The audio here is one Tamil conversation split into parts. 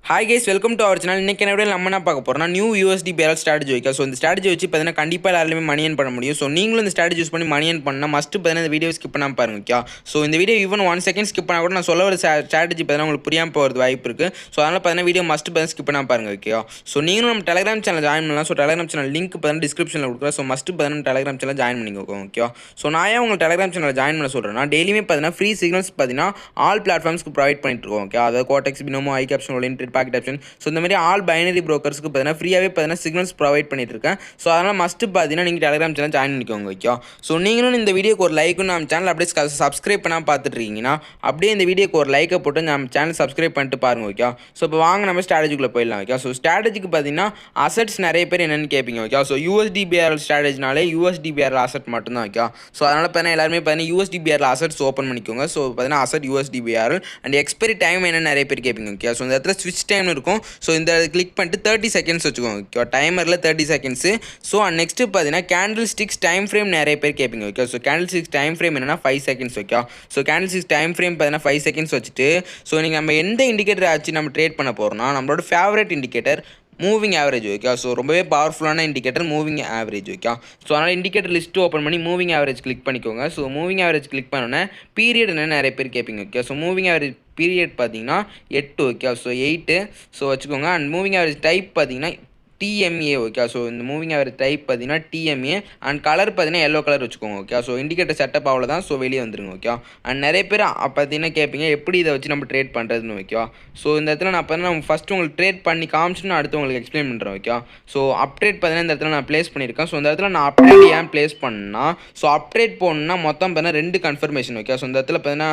Hi guys, welcome to our channel. இன்னைக்கு என்ன வீடியோல நம்ம என்ன பார்க்க போறோம்னா நியூ USD BRL ஸ்ட்ராட்டஜி வைக்க. ஸோ இந்த ஸ்ட்ராட்டஜி வச்சு பார்த்தீங்கன்னா கண்டிப்பாக எல்லாருமே மணி ஏர்ன் பண்ண முடியும். ஸோ நீங்களும் இந்த ஸ்ட்ராட்டஜி யூஸ் பண்ணி மணி ஏர்ன் பண்ணால் மஸ்ட் பார்த்தீங்கன்னா இந்த வீடியோ ஸ்கிப் பண்ணாமல் பாருங்க. ஓகே, ஸோ இந்த வீடியோ ஈவன் 1 செகண்ட் ஸ்கிப் பண்ணால் கூட நான் சொல்ல ஒரு ஸ்ட்ராட்டஜி பார்த்தீங்கன்னா உங்களுக்கு புரியாமல் போகிறது வாய்ப்பு இருக்குது. ஸோ அதனால் பார்த்தீங்கன்னா வீடியோ மஸ்ட் பார்த்தீங்கன்னா ஸ்கிப் பண்ணாமல் பாருங்க. ஓகே, ஸோ நீங்களும் நம்ம டெலிகிராம் சேனல் ஜாயின் பண்ணலாம். ஸோ டெலிகிராம் சேனல் லிங்க் பார்த்தீங்கன்னா டிஸ்கிரிப்ஷனில் கொடுக்குறேன். ஸோ மஸ்ட் பார்த்தீங்கன்னா டெலிகிராம் சேனல் ஜாயின் பண்ணிக்கோங்க. ஓகே, ஸோ நான் ஏன் உங்கள் டெலிகிராம் சேனல் ஜாயின் பண்ண சொல்கிறேன்னா டெய்லியுமே பார்த்தீங்கன்னா ஃப்ரீ சிக்னல்ஸ் பார்த்தீங்கன்னா ஆல் பிளாட்ஃபார்ம்ஸ்க்கு ப்ரொவைட் பண்ணிட்டு இருக்கோம். ஓகே, அதாவது கோடெக்ஸ் பினோமோ ஐ கேப்ஷன் ஓரியன்டட் பாக்கெட் ஆப்ஷன். ஸோ இந்த மாதிரி ஆல் பைனரி ப்ரோக்கர்ஸ்க்கு பார்த்தீங்கன்னா ஃப்ரீயாகவே பார்த்தீங்கன்னா சிக்னல்ஸ் ப்ரொவைட் பண்ணிட்டு இருக்கேன். ஸோ அதனால் மஸ்ட்டு பார்த்தீங்கன்னா நீங்கள் டெலிகிராம் சேனல் ஜாயின் பண்ணிக்கோங்க. ஓகே, ஸோ நீங்களும் இந்த வீடியோக்கு ஒரு லைக்கும் நம்ம சேனல் அப்படியே சப்ஸ்கிரைப் பண்ணால் பார்த்துட்டு இருக்கீங்கன்னா அப்படியே இந்த வீடியோக்கு ஒரு லைக்கை போட்டு நம்ம சேனல் சப்ஸ்கிரைப் பண்ணிட்டு பாருங்க. ஓகே, ஸோ இப்போ வாங்க நம்ம ஸ்ட்ராட்டஜிக்குள்ளே போயிடலாம். ஓகே, ஸோ ஸ்ட்ராட்டஜிக்கு பார்த்தீங்கன்னா அசட்ஸ் நிறைய பேர் என்னென்னு கேட்பீங்க. Okay, so USDBRL ஸ்ட்ராட்டஜினாலே USDBRL asset மட்டும்தான். ஓகே, ஸோ அதனால் பார்த்தீங்கன்னா எல்லாருமே பார்த்தீங்கன்னா USDBRL அசட்ஸ் ஓப்பன் பண்ணிக்கோங்க. ஸோ பார்த்தீங்கன்னா asset USDBRL and expiry time என்ன நிறைய பேர் கேட்பீங்க. ஓகே, ஸோ இந்த இடத்துல ஸ்விட்ச் டைம் இருக்கும். ஸோ இந்த கிளிக் பண்ணிட்டு 30 செகண்ட்ஸ் வச்சுக்கோங்க. ஓகே, டைமரில் 30 செகண்ட்ஸு. ஸோ நெக்ஸ்ட்டு பார்த்தீங்கன்னா கேண்டில் ஸ்டிக்ஸ் டைம் ஃப்ரேம் நிறைய பேர் கேட்பீங்க. Okay, so candlesticks time frame என்னன்னா 5 seconds. Okay, so candlesticks time frame பார்த்தீங்கன்னா 5 செகண்ட்ஸ் வச்சுட்டு ஸோ நீங்கள் நம்ம எந்த இண்டிகேட்டர் ஆச்சு நம்ம ட்ரேட் பண்ண போகிறோம்னா நம்மளோட favourite indicator moving average. Okay, so ரொம்பவே பவர்ஃபுல்லான indicator moving average. Okay, so அதனால் இண்டிகேட்டர் லிஸ்ட்டு ஓப்பன் பண்ணி மூவிங் ஆவரேஜ் கிளிக் பண்ணிக்கோங்க. ஸோ மூவிங் ஆவரேஜ் கிளிக் பண்ணோன்னே பீரியட் என்ன நிறைய பேர் கேட்பீங்க. Okay, so moving average period பார்த்தீங்கன்னா 8. ஓகே, ஸோ 8 ஸோ வச்சுக்கோங்க. அண்ட் மூவிங் ஆவரேஜ் டைப் பார்த்தீங்கன்னா TMA. ஓகே, ஸோ இந்த மூவிங் ஆவரேஜ் டைப் பார்த்தீங்கன்னா TMA அண்ட் கலர் பார்த்தீங்கன்னா எல்லோ கலர் வச்சுக்கோங்க. ஓகே, ஸோ இண்டிகேட்டர் செட்டப் அவ்வளோதான். ஸோ வெளியே வந்துருங்க. ஓகே, அண்ட் நிறைய பேர் பார்த்தீங்கன்னா கேட்பீங்க எப்படி இதை வச்சு நம்ம ட்ரேட் பண்ணுறதுன்னு. ஓகே, ஸோ இந்த இடத்துல நான் பார்த்தீங்கன்னா ஃபஸ்ட்டு உங்களுக்கு ட்ரேட் பண்ணி காமிச்சுன்னு அடுத்து உங்களுக்கு எக்ஸ்பிளைன் பண்ணுறேன். ஓகே, ஸோ அப்ட்ரேட் பார்த்தீங்கன்னா இந்த இடத்துல நான் ப்ளேஸ் பண்ணியிருக்கேன். ஸோ இந்த இடத்துல நான் அப்ட்ரேட் ஏன் ப்ளேஸ் பண்ணால் ஸோ அப்ட்ரேட் போகணுன்னா மொத்தம் பார்த்தீங்கன்னா 2 கன்ஃபர்மேஷன். ஓகே, ஸோ இந்த இடத்துல பார்த்தீங்கன்னா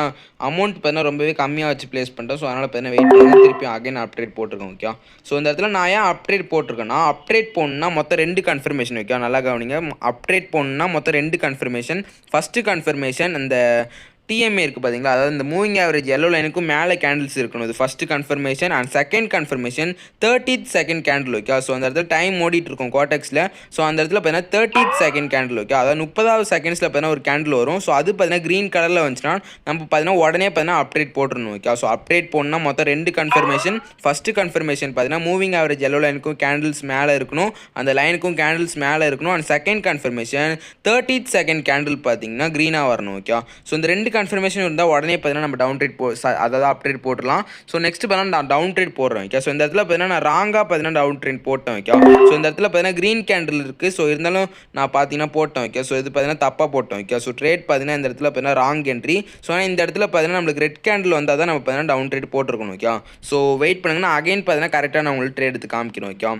அமௌண்ட் பார்த்தீங்கன்னா ரொம்பவே கம்மியாக வச்சு ப்ளேஸ் பண்ணிட்டேன். ஸோ அதனால் பார்த்தீங்கன்னா வெயிட் பண்ணி திருப்பி அகைன் அப்ட்ரேட் போட்டிருக்கேன். ஓகே, ஸோ இந்த இடத்துல நான் ஏன் அப்ட்ரேட் போட்டிருக்கேன்னா அப்ட்ரேட் போகணுன்னா மொத்தம் 2 கன்ஃபர்மேஷன். ஓகே, நல்லா கவனிங்க. அப்ட்ரேட் போகணுன்னா மொத்தம் 2 கன்ஃபர்மேஷன். ஃபஸ்ட்டு கன்ஃபர்மேஷன் அந்த TMA இருக்குது பார்த்தீங்களா, அதாவது இந்த மூவிங் ஆவரேஜ் எல்லோ லைனுக்கும் மேலே கேண்டில்ஸ் இருக்கணும். இது first confirmation. And second confirmation 30th second candle. Okay, so அந்த இடத்துல டைம் ஓடிட்டு இருக்கும் கோடெக்ஸில். ஸோ அந்த இடத்துல பார்த்தீங்கன்னா 30th செகண்ட் கேண்டில். ஓகே, அதாவது 30வது செகண்ட்ஸில் பார்த்தீங்கன்னா ஒரு கேண்டில் வரும். ஸோ அது பார்த்தீங்கன்னா க்ரீன் கலரில் வந்துச்சுன்னா நம்ம பார்த்தீங்கன்னா உடனே பார்த்தீங்கன்னா அப்டேட் போட்டுருணும். ஓகே, ஸோ அப்டேட் போடணும்னா மொத்தம் 2 கன்ஃபர்மேஷன். ஃபஸ்ட்டு கன்ஃபர்மேஷன் பார்த்தீங்கன்னா மூவிங் ஆவரேஜ் எல்லோ லைனுக்கும் கேண்டில்ஸ் மேலே இருக்கணும், அந்த லைனுக்கும் கேண்டில்ஸ் மேலே இருக்கணும். And second confirmation 30th second candle பார்த்தீங்கன்னா க்ரீனாக வரணும். ஓகே, ஸோ இந்த 2 கன்ஃபர்மேஷன் இருந்தால் உடனே பார்த்தீங்கன்னா நம்ம டவுன் ட்ரேட் அதாவது அப்டேட் போட்டுடலாம். ஸோ நெக்ஸ்ட் பார்த்தீங்கன்னா நான் டவுன் ட்ரேட் போடுறேன். ஓகே, ஸோ இந்த இடத்துல பார்த்தீங்கன்னா நான் ராங்காக பார்த்தீங்கன்னா டவுன் ட்ரேட் போட்டேன். ஓகே, ஸோ இந்த இடத்துல பார்த்தீங்கன்னா க்ரீன் கேண்டில் இருக்குது. ஸோ இருந்தாலும் நான் பார்த்தீங்கன்னா போட்டேன். ஓகே, ஸோ இது பார்த்தீங்கன்னா தப்பாக போட்டோம். ஓகே, ஸோ ட்ரேட் பார்த்தீங்கன்னா இந்த இடத்துல பார்த்தீங்கன்னா ராங் என்ட்ரி. ஸோ ஆனால் இந்த இடத்துல பார்த்தீங்கன்னா நம்மளுக்கு ரெட் கேண்டில் வந்தால் தான் நம்ம பார்த்தீங்கன்னா டவுன் ட்ரேட் போட்டிருக்கணும். ஓகே, ஸோ வெயிட் பண்ணுங்கன்னா அகைன் பார்த்தீங்கன்னா கரெக்டாக நான் உங்களுக்கு ட்ரேட் எடுத்து காமிக்கணும். ஓகே,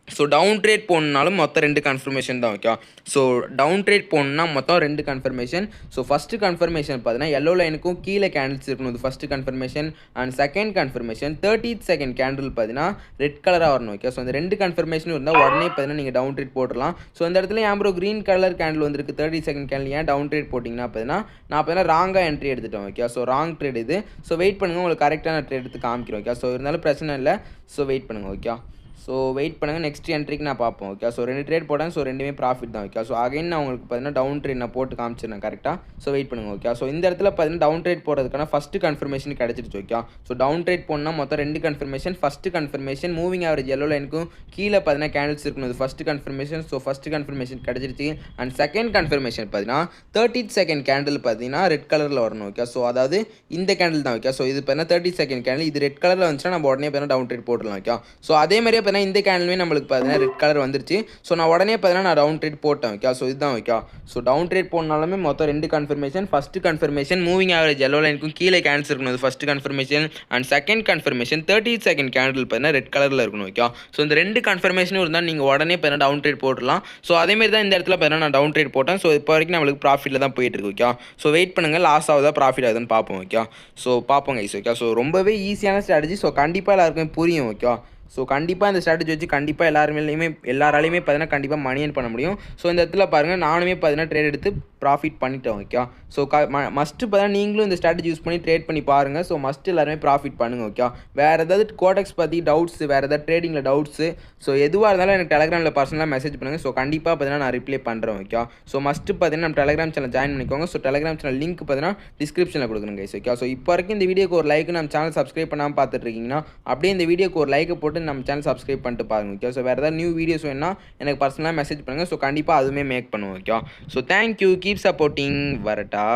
ஸோ டவுன் ட்ரேட் போகணுன்னாலும் மொத்தம் 2 கன்ஃபர்மேஷன் தான். ஓகே, ஸோ டவுன் ட்ரேட் போகணுன்னா மொத்தம் 2 கன்ஃபர்மேஷன். ஸோ ஃபஸ்ட்டு கன்ஃபர்மேஷன் பார்த்தீங்கன்னா எல்லோ லைனுக்கும் கீழே கேண்டில்ஸ் இருக்கணும். இது first confirmation. And second confirmation 30th second candle பார்த்தீங்கன்னா ரெட் கலராக வரணும். ஓகே, ஸோ இந்த 2 கன்ஃபர்மேஷனும் இருந்தால் உடனே பார்த்தீங்கன்னா நீங்கள் டவுன் ட்ரேட் போட்டுடலாம். ஸோ இந்த இடத்துல ஏன் ப்ரோ க்ரீன் கலர் கேண்டில் வந்துருக்கு 30 செகண்ட் கேண்டில் ஏன் டவுன் ட்ரேட் போட்டிங்கன்னா பார்த்தீங்கன்னா நான் பார்த்தீங்கன்னா ராங்காக என்ட்ரி எடுத்துட்டேன். ஓகே, ஸோ ராங் ட்ரேட் இது. ஸோ வெயிட் பண்ணுங்கள், உங்களுக்கு கரெக்டான ட்ரேட் எடுத்து காமிக்கிறோம். ஓகே, ஸோ இருந்தாலும் பிரச்சனை இல்லை. ஸோ வெயிட் பண்ணுங்கள். ஓகே, ஸோ வெயிட் பண்ணுங்கள், நெக்ஸ்ட் என்ட்ரிக்கு நான் பார்ப்போம். ஓகே, ஸோ 2 ட்ரேட் போட்டேன். ஸோ ரெண்டுமே ப்ராஃபிட் தான். ஓகே, ஸோ அகைன் நான் உங்களுக்கு பார்த்தீங்கன்னா டவுன் ட்ரேட் நான் போட்டு காமிச்சிருந்தேன் கரெக்டாக. ஸோ வெயிட் பண்ணுங்கள். ஓகே, ஸோ இந்த இடத்துல பார்த்தீங்கன்னா டவுன் ட்ரேட் போடுறதுக்கான ஃபஸ்ட்டு கன்ஃபர்மேஷன் கிடச்சிருச்சு. ஓகே, ஸோ டவுன் ட்ரேட் போனால் மொத்தம் 2 confirmation. First confirmation moving average yellow லைனுக்கும் கீழே பார்த்தீங்கன்னா கேண்டில்ஸ் இருக்கணும். இது first confirmation. So first confirmation கிடச்சிருச்சு. அண்ட் செகண்ட் கன்ஃபர்மேஷன் பார்த்தீங்கன்னா 30th செகண்ட் கேண்டில் பார்த்தீங்கன்னா ரெட் கலரில் வரணும். ஓகே, ஸோ அதாவது இந்த கேண்டில் தான். ஓகே, ஸோ இது பார்த்தீங்கன்னா 30 செகண்ட் கேண்டில் இது ரெட் கலரில் வந்துச்சுன்னா நம்ம உடனே பார்த்தீங்கன்னா டவுன் ட்ரேட் போட்டுடலாம். ஓகே, ஸோ அதே மாதிரியே பார்த்தீங்கன்னா இந்த கேண்டிலுமே நம்மளுக்கு பார்த்தீங்கன்னா ரெட் கலர் வந்துருச்சு. ஸோ நான் உடனே பார்த்தீங்கன்னா நான் டவுன் ட்ரேட் போட்டேன். ஓகே, ஸோ இதுதான். ஓகே, ஸோ டவுன் ட்ரேட் போனாலுமே மொத்தம் 2 confirmation. First confirmation moving average yellow லைனுக்கும் கீழே கேண்டில்ஸ் இருக்கணும். இது first confirmation. And second confirmation 30th second candle பார்த்தீங்கன்னா ரெட் கலரில் இருக்கணும். ஓகே, ஸோ இந்த 2 கன்ஃபர்மேஷனும் இருந்தால் நீங்கள் உடனே பார்த்தீங்கன்னா டவுன் ட்ரேட் போட்டுடலாம். ஸோ அதேமாரி தான் இந்த இடத்துல பார்த்தீங்கன்னா நான் டவுன் ட்ரேட் போட்டேன். ஸோ இப்போ வரைக்கும் நம்மளுக்கு ப்ராஃபிட்டில் தான் போயிட்டு இருக்கு. ஓகே, ஸோ வெயிட் பண்ணுங்கள், லாஸ் ஆகுதா ப்ராஃபிட் ஆகுதுன்னு பார்ப்போம். ஓகே, ஸோ பார்ப்போம் கைஸ். ஓகே, ஸோ ரொம்பவே ஈஸியான ஸ்ட்ராட்டஜி. ஸோ கண்டிப்பாக எல்லாருக்குமே புரியும். ஓகே, ஸோ கண்டிப்பாக இந்த ஸ்ட்ராட்டஜி வச்சு கண்டிப்பாக எல்லாராலையுமே பார்த்தீங்கன்னா கண்டிப்பாக மணி ஏர்ன் பண்ண முடியும். ஸோ இந்த இடத்துல பாருங்கள் நானுமே பார்த்தீங்கன்னா ட்ரேட் எடுத்து ப்ராஃபிட் பண்ணிட்டோம். ஓகே. ஸோ மஸ்ட்டு பார்த்தீங்கன்னா நீங்களும் இந்த ஸ்ட்ராட்டஜி யூஸ் பண்ணி ட்ரேட் பண்ணி பாருங்கள். ஸோ மஸ்ட் எல்லாருமே ப்ராஃபிட் பண்ணுங்க. ஓகே. வேறு ஏதாவது கோடெக்ஸ் பற்றி டவுட்ஸு, வேறு ஏதாவது ட்ரேடிங்கில் டவுட்ஸு, ஸோ எதுவாக இருந்தாலும் எனக்கு டெலகிராமில் பர்சனலாக மெசேஜ் பண்ணுங்கள். ஸோ கண்டிப்பாக பார்த்தீங்கன்னா நான் ரிப்ளை பண்ணுறேன். ஓகே. ஸோ மஸ்ட்டு பார்த்தீங்கன்னா நம்ம டெலகிராம் சேனல் ஜாயின் பண்ணிக்கோங்க. ஸோ டெலகிராம் சேனல் லிங்க் பார்த்தீங்கன்னா டிஸ்கிரிப்ஷனில் கொடுக்குறேன் கைஸ். ஓகே. ஸோ இப்போ வரைக்கும் இந்த வீடியோக்கு ஒரு லைக், நம்ம சேனல் சப்ஸ்கிரைப் பண்ணாமல் பார்த்துட்டு இருக்கீங்கன்னா அப்படியே இந்த வீடியோக்கு ஒரு லைக்கை போட்டு நம்ம சேனல் சப்ஸ்கிரைப் பண்ணிட்டு பாருங்க. ஓகே. ஸோ வேறு ஏதாவது நியூ வீடியோஸ் வேணுன்னா எனக்கு பர்சனலாக மெசேஜ் பண்ணுங்கள். ஸோ கண்டிப்பாக அதுவுமே மேக் பண்ணுவோம். Okay. So thank you, keep supporting. வரட்டா.